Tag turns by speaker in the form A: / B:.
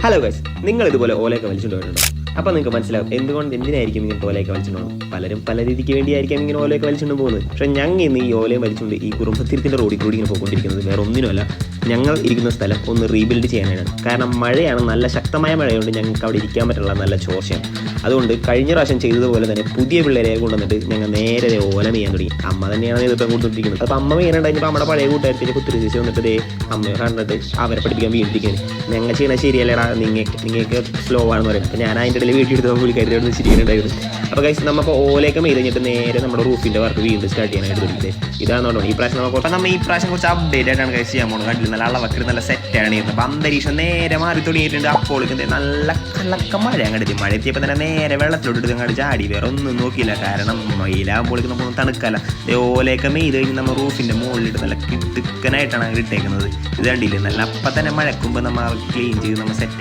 A: Hello guys, നിങ്ങൾ ഇതുപോലെ ഓലയൊക്കെ വലിച്ചുകൊണ്ട് പോയിട്ടുണ്ടോ? അപ്പോൾ നിങ്ങൾക്ക് മനസ്സിലാവും എന്തിനായിരിക്കും ഇങ്ങനെ ഓലയൊക്കെ വലിച്ചുകൊണ്ട് പോകുന്നത്. പലരും പല രീതിക്ക് വേണ്ടിയായിരിക്കും ഇങ്ങനെ ഓലയൊക്കെ വലിച്ചുകൊണ്ട് പോകുന്നത്. പക്ഷേ ഞങ്ങൾ ഇന്ന് ഈ ഓലയും വലിച്ചുകൊണ്ട് ഈ കുറുമ്പത്തിരിക്കുന്ന റോഡിൽ കൂടി ഇങ്ങനെ പോയിക്കൊണ്ടിരിക്കുന്നത് വേറെ ഒന്നിനുമല്ല, ഞങ്ങൾ ഇരിക്കുന്ന സ്ഥലം ഒന്ന് റീബിൽഡ് ചെയ്യാനാണ്. കാരണം മഴയാണ്, നല്ല ശക്തമായ മഴയുണ്ട്, ഞങ്ങൾക്ക് അവിടെ ഇരിക്കാൻ പറ്റുള്ള നല്ല ചോർച്ചയാണ്. അതുകൊണ്ട് കഴിഞ്ഞ പ്രാവശ്യം ചെയ്തതുപോലെ തന്നെ പുതിയ പിള്ളേരെ കൊണ്ടുവന്നിട്ട് ഞങ്ങൾ നേരെ ഓല മെയ്യാൻ തുടങ്ങി. അമ്മ തന്നെയാണ് ഇതിപ്പം കൊടുത്തിരിക്കുന്നത്. അപ്പോൾ അമ്മ മെയ്യാനുണ്ടായിട്ട് നമ്മുടെ പഴയ കൂട്ടുകാരത്തിൻ്റെ കുത്തിരി ചേച്ചി വന്നിട്ട് അമ്മയെ കണ്ടിട്ട് അവരെ പഠിപ്പിക്കാൻ വീട്ടിരിക്കുകയാണ്. ഞങ്ങൾ ചെയ്യണത് ശരിയല്ലേടാ, നിങ്ങൾക്ക് സ്ലോ ആണെന്ന് പറയും. അപ്പോൾ ഞാൻ അതിൻ്റെ ഇടയിൽ വീട്ടിൽ എടുത്ത് പുള്ളിക്കാരിയോട് ശരിയുണ്ടായിരുന്നു. അപ്പോൾ കഴിച്ച് നമുക്ക് ഓലയൊക്കെ മെയ്ത് കഴിഞ്ഞിട്ട് നേരെ നമ്മുടെ റൂഫിൻ്റെ വർക്ക് വീണ്ടും സ്റ്റാർട്ട് ചെയ്യാനായിട്ട് തുടങ്ങിയിട്ട് ഇതാണെന്നുണ്ടോ ഈ പ്രാവശ്യം നമ്മൾ ഈ പ്രാവശ്യം കുറച്ച് അപ്ഡേറ്റ് ആയിട്ടാണ് കഴിച്ച് ചെയ്യാൻ പോകുന്നത്. കണ്ടില്ല, നല്ല അളവൊക്കെ നല്ല സെറ്റാണ് ചെയ്യുന്നത്. അപ്പോൾ അന്തരീക്ഷം നേരെ മാറി തുടങ്ങിയിട്ടുണ്ട്. അപ്പോഴേക്കും നല്ല കള്ളക്ക മഴ അങ്ങോട്ട് മഴ എത്തിയപ്പോൾ തന്നെ നേരെ വെള്ളത്തിലോട്ട് അങ്ങോട്ട് ചാടി. വേറെ ഒന്നും നോക്കിയില്ല, കാരണം മയിലാകുമ്പോഴേക്കും നമ്മൾ തണുക്കല. ഓലയൊക്കെ മെയ്ത് കഴിഞ്ഞ് നമ്മൾ റൂഫിൻ്റെ മുകളിലിട്ട് നല്ല കിട്ടുക്കനായിട്ടാണ് അങ്ങ് ഇട്ടേക്കുന്നത്. ഇത് കണ്ടില്ലേ, നല്ല അപ്പം തന്നെ മഴക്കുമ്പോൾ നമ്മൾ ക്ലീൻ ചെയ്ത് നമ്മൾ സെറ്റ്